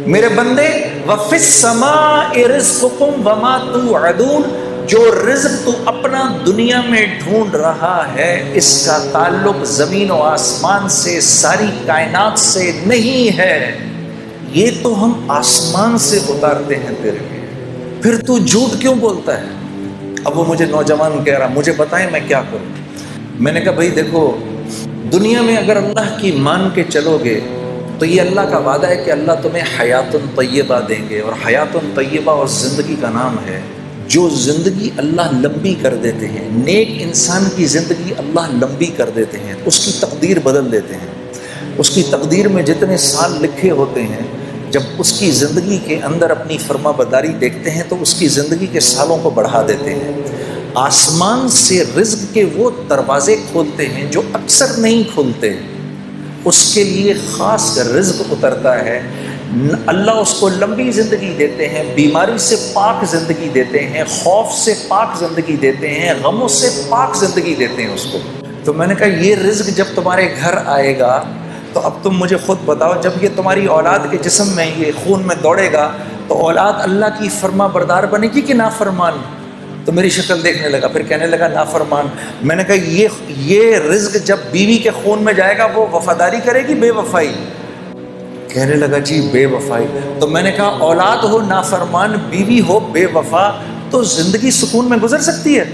میرے بندے وَفِي السَّمَاءِ رِزْقُكُمْ وَمَا تُوعَدُونَ، جو رزق تو اپنا دنیا میں ڈھونڈ رہا ہے اس کا تعلق زمین و آسمان سے، ساری کائنات سے نہیں ہے، یہ تو ہم آسمان سے اتارتے ہیں تیرے لیے، پھر تو جھوٹ کیوں بولتا ہے؟ اب وہ مجھے نوجوان کہہ رہا مجھے بتائیں میں کیا کروں؟ میں نے کہا بھائی دیکھو، دنیا میں اگر اللہ کی مان کے چلو گے تو یہ اللہ کا وعدہ ہے کہ اللہ تمہیں حیات طیبہ دیں گے، اور حیات طیبہ اور زندگی کا نام ہے جو زندگی اللہ لمبی کر دیتے ہیں، نیک انسان کی زندگی اللہ لمبی کر دیتے ہیں، اس کی تقدیر بدل دیتے ہیں، اس کی تقدیر میں جتنے سال لکھے ہوتے ہیں جب اس کی زندگی کے اندر اپنی فرما برداری دیکھتے ہیں تو اس کی زندگی کے سالوں کو بڑھا دیتے ہیں۔ آسمان سے رزق کے وہ دروازے کھولتے ہیں جو اکثر نہیں کھولتے، اس کے لیے خاص رزق اترتا ہے، اللہ اس کو لمبی زندگی دیتے ہیں، بیماری سے پاک زندگی دیتے ہیں، خوف سے پاک زندگی دیتے ہیں، غموں سے پاک زندگی دیتے ہیں اس کو۔ تو میں نے کہا یہ رزق جب تمہارے گھر آئے گا تو اب تم مجھے خود بتاؤ، جب یہ تمہاری اولاد کے جسم میں یہ خون میں دوڑے گا تو اولاد اللہ کی فرما بردار بنے گی کہ نافرمان؟ تو میری شکل دیکھنے لگا، پھر کہنے لگا نافرمان۔ میں نے کہا یہ رزق جب بیوی کے خون میں جائے گا وہ وفاداری کرے گی بے وفائی؟ کہنے لگا جی بے وفائی۔ تو میں نے کہا اولاد ہو نافرمان، بیوی ہو بے وفا، تو زندگی سکون میں گزر سکتی ہے؟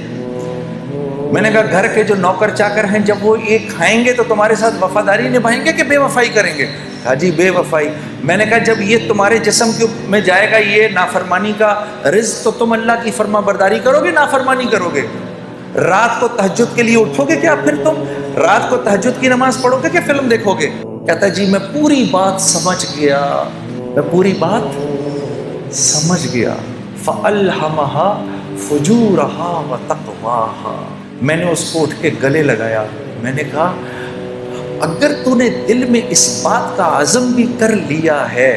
میں نے کہا گھر کے جو نوکر چاکر ہیں جب وہ یہ کھائیں گے تو تمہارے ساتھ وفاداری نبھائیں گے کہ بے وفائی کریں گے؟ کہا جی بے وفائی۔ میں نے کہا جب یہ تمہارے جسم میں جائے گا یہ نافرمانی کا رزق تو تم اللہ کی فرما برداری کرو گے نافرمانی کرو گے؟ رات کو تہجد کے لیے اٹھو گے کیا پھر تم؟ رات کو تہجد کی نماز پڑھو گے کہ فلم دیکھو گے؟ کہتا جی میں پوری بات سمجھ گیا، میں پوری بات سمجھ گیا۔ فَأَلْهَمَهَا فُجُورَهَا وَتَقْوَاهَا۔ میں نے اس کو اٹھ کے گلے لگایا، میں نے کہا اگر تو نے دل میں اس بات کا عزم بھی کر لیا ہے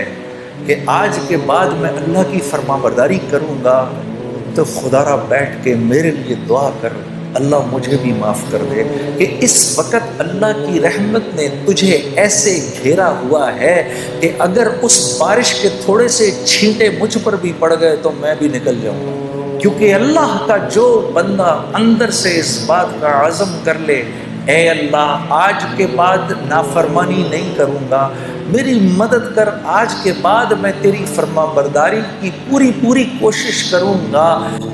کہ آج کے بعد میں اللہ کی فرما برداری کروں گا تو خدا را بیٹھ کے میرے لیے دعا کر، اللہ مجھے بھی معاف کر دے کہ اس وقت اللہ کی رحمت نے تجھے ایسے گھیرا ہوا ہے کہ اگر اس بارش کے تھوڑے سے چھینٹے مجھ پر بھی پڑ گئے تو میں بھی نکل جاؤں گا۔ کیونکہ اللہ کا جو بندہ اندر سے اس بات کا عزم کر لے اے اللہ آج کے بعد نافرمانی نہیں کروں گا، میری مدد کر، آج کے بعد میں تیری فرما برداری کی پوری کوشش کروں گا،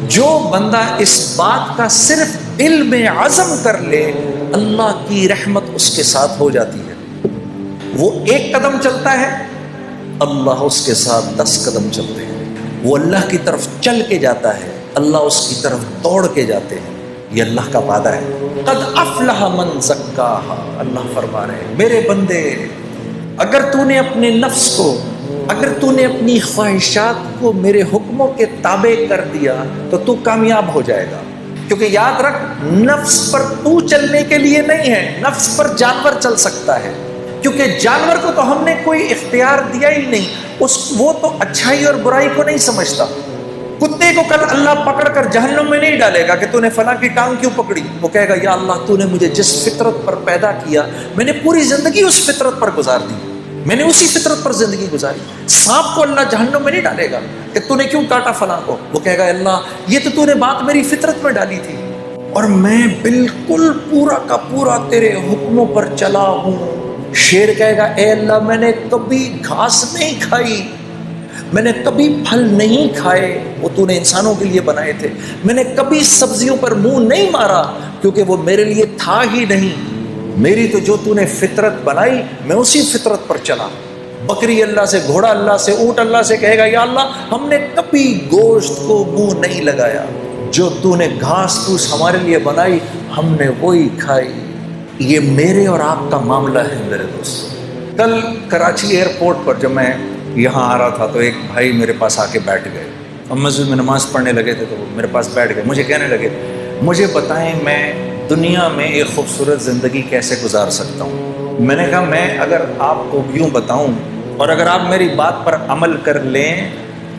جو بندہ اس بات کا صرف دل میں عزم کر لے اللہ کی رحمت اس کے ساتھ ہو جاتی ہے۔ وہ ایک قدم چلتا ہے اللہ اس کے ساتھ 10 قدم چلتے ہیں، وہ اللہ کی طرف چل کے جاتا ہے اللہ اس کی طرف دوڑ کے جاتے ہیں۔ یہ اللہ کا وعدہ ہے۔ قد افلح من زکاہا، اللہ فرما رہے ہیں میرے بندے اگر تو نے اپنے نفس کو، اگر تو نے اپنی خواہشات کو میرے حکموں کے تابع کر دیا تو تو کامیاب ہو جائے گا۔ کیونکہ یاد رکھ نفس پر تو چلنے کے لیے نہیں ہے، نفس پر جانور چل سکتا ہے، کیونکہ جانور کو تو ہم نے کوئی اختیار دیا ہی نہیں، وہ تو اچھائی اور برائی کو نہیں سمجھتا۔ کتے کو کل اللہ پکڑ کر جہنم میں نہیں ڈالے گا کہ تو نے فلاں کی ٹانگ کیوں پکڑی، وہ کہے گا یا اللہ تو نے مجھے جس فطرت پر پیدا کیا میں نے پوری زندگی اس فطرت پر گزار دی، میں نے اسی فطرت پر زندگی گزاری۔ سانپ کو اللہ جہنم میں نہیں ڈالے گا کہ تو نے کیوں کاٹا فلاں کو، وہ کہے گا اللہ یہ تو نے بات میری فطرت میں ڈالی تھی اور میں بالکل پورا کا پورا تیرے حکموں پر چلا ہوں۔ شیر کہے گا اے اللہ میں نے کبھی گھاس نہیں کھائی، میں نے کبھی پھل نہیں کھائے، وہ تو نے انسانوں کے لیے بنائے تھے، میں نے کبھی سبزیوں پر منہ نہیں مارا کیونکہ وہ میرے لیے تھا ہی نہیں، میری تو جو تو نے فطرت بنائی میں اسی فطرت پر چلا۔ بکری اللہ سے، گھوڑا اللہ سے، اونٹ اللہ سے کہے گا یا اللہ ہم نے کبھی گوشت کو منہ نہیں لگایا، جو تو نے گھاس پھوس ہمارے لیے بنائی ہم نے وہی کھائی۔ یہ میرے اور آپ کا معاملہ ہے میرے دوست۔ کل کراچی ایئرپورٹ پر جب میں یہاں آ رہا تھا تو ایک بھائی میرے پاس آ کے بیٹھ گئے، ہم مسجد میں نماز پڑھنے لگے تھے تو وہ میرے پاس بیٹھ گئے، مجھے کہنے لگے مجھے بتائیں میں دنیا میں ایک خوبصورت زندگی کیسے گزار سکتا ہوں۔ میں نے کہا میں اگر آپ کو یوں بتاؤں اور اگر آپ میری بات پر عمل کر لیں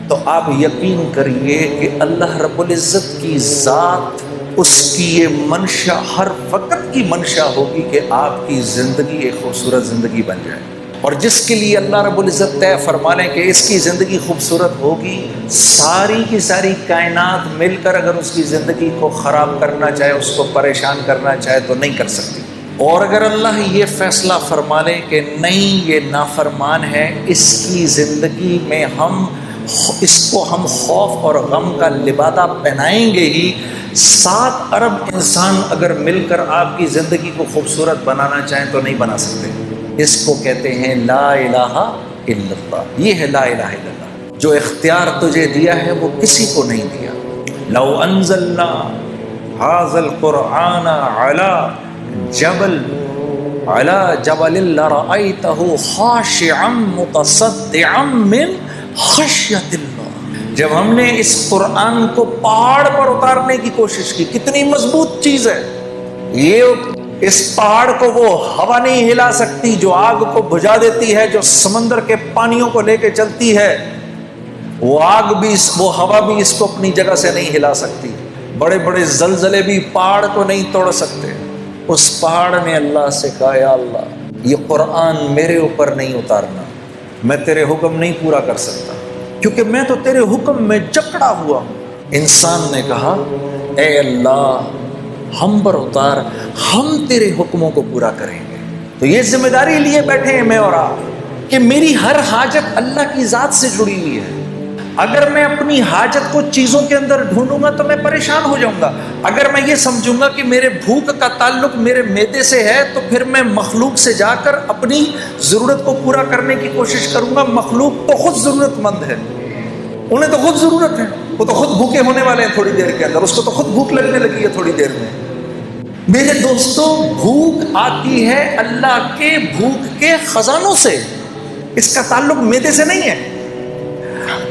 تو آپ یقین کریے کہ اللہ رب العزت کی ذات، اس کی یہ منشا ہر وقت کی منشا ہوگی کہ آپ کی زندگی ایک خوبصورت زندگی بن جائے۔ اور جس کے لیے اللہ رب العزت طے فرما لیں کہ اس کی زندگی خوبصورت ہوگی، ساری کی ساری کائنات مل کر اگر اس کی زندگی کو خراب کرنا چاہے، اس کو پریشان کرنا چاہے تو نہیں کر سکتی۔ اور اگر اللہ یہ فیصلہ فرما لے کہ نہیں یہ نافرمان ہے، اس کی زندگی میں اس کو ہم خوف اور غم کا لبادہ پہنائیں گے ہی، 7 ارب انسان اگر مل کر آپ کی زندگی کو خوبصورت بنانا چاہیں تو نہیں بنا سکتے۔ اس کو کہتے ہیں لا الہ الا اللہ۔ یہ ہے لا الہ الا اللہ۔ جو اختیار تجھے دیا ہے وہ کسی کو نہیں دیا۔ لو انزلنا ھذا القرآن علی جبل لرأیتہ خاشعا متصدعا من خشیۃ اللہ۔ جب ہم نے اس قرآن کو پہاڑ پر اتارنے کی کوشش کی، کتنی مضبوط چیز ہے یہ، اس پہاڑ کو وہ ہوا نہیں ہلا سکتی جو آگ کو بجھا دیتی ہے، جو سمندر کے پانیوں کو لے کے چلتی ہے، وہ آگ بھی وہ ہوا بھی اس کو اپنی جگہ سے نہیں ہلا سکتی، بڑے بڑے زلزلے بھی پہاڑ کو نہیں توڑ سکتے۔ اس پہاڑ نے اللہ سے کہا یا اللہ یہ قرآن میرے اوپر نہیں اتارنا، میں تیرے حکم نہیں پورا کر سکتا کیونکہ میں تو تیرے حکم میں جکڑا ہوا ہوں۔ انسان نے کہا اے اللہ ہم پر اتار، ہم تیرے حکموں کو پورا کریں گے۔ تو یہ ذمہ داری لیے بیٹھے ہیں میں اور آپ کہ میری ہر حاجت اللہ کی ذات سے جڑی ہوئی ہے۔ اگر میں اپنی حاجت کو چیزوں کے اندر ڈھونڈوں گا تو میں پریشان ہو جاؤں گا۔ اگر میں یہ سمجھوں گا کہ میرے بھوک کا تعلق میرے معدے سے ہے تو پھر میں مخلوق سے جا کر اپنی ضرورت کو پورا کرنے کی کوشش کروں گا۔ مخلوق تو خود ضرورت مند ہے، انہیں تو خود ضرورت ہے، وہ تو خود بھوکے ہونے والے ہیں تھوڑی دیر کے اندر، اس کو تو خود بھوک لگنے لگی ہے تھوڑی دیر میں۔ میرے دوستوں بھوک آتی ہے اللہ کے بھوک کے خزانوں سے، اس کا تعلق معدے سے نہیں ہے۔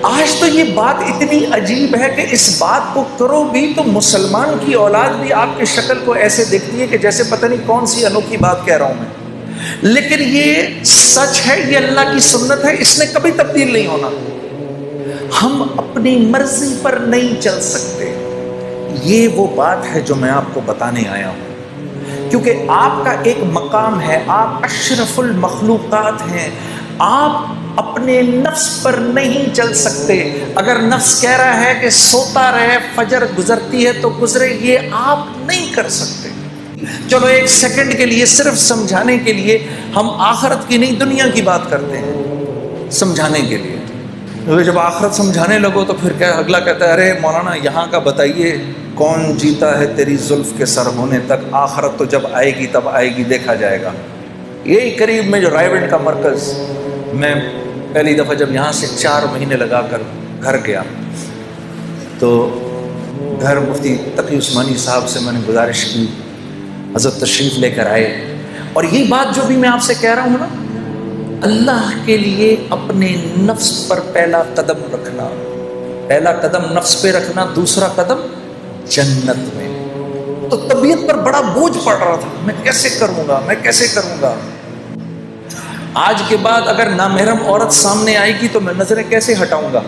آج تو یہ بات اتنی عجیب ہے کہ اس بات کو کرو بھی تو مسلمان کی اولاد بھی آپ کی شکل کو ایسے دیکھتی ہے کہ جیسے پتہ نہیں کون سی انوکھی بات کہہ رہا ہوں میں، لیکن یہ سچ ہے، یہ اللہ کی سنت ہے، اس نے کبھی تبدیل نہیں ہونا۔ ہم اپنی مرضی پر نہیں چل سکتے، یہ وہ بات ہے جو میں آپ کو بتانے آیا ہوں، کیونکہ آپ کا ایک مقام ہے، آپ اشرف المخلوقات ہیں، آپ اپنے نفس پر نہیں چل سکتے۔ اگر نفس کہہ رہا ہے کہ سوتا رہے، فجر گزرتی ہے تو گزرے، یہ آپ نہیں کر سکتے۔ چلو ایک سیکنڈ کے لیے صرف سمجھانے کے لیے ہم آخرت کی نہیں دنیا کی بات کرتے ہیں، سمجھانے کے لیے۔ جب آخرت سمجھانے لگو تو پھر کیا اگلا کہتا ہے ارے مولانا یہاں کا بتائیے کون جیتا ہے تیری زلف کے سر ہونے تک، آخرت تو جب آئے گی تب آئے گی، دیکھا جائے گا۔ یہی قریب میں جو رائے گنج کا مرکز، میں پہلی دفعہ جب یہاں سے 4 مہینے لگا کر گھر گیا تو گھر مفتی تقی عثمانی صاحب سے میں نے گزارش کی، حضرت تشریف لے کر آئے، اور یہ بات جو بھی میں آپ سے کہہ رہا ہوں نا، اللہ کے لیے اپنے نفس پر پہلا قدم رکھنا، پہلا قدم نفس پہ رکھنا، دوسرا قدم جنت میں۔ تو طبیعت پر بڑا بوجھ پڑ رہا تھا، میں کیسے کروں گا، میں کیسے کروں گا۔ آج کے بعد اگر نامحرم عورت سامنے آئے گی تو میں نظریں کیسے ہٹاؤں گا؟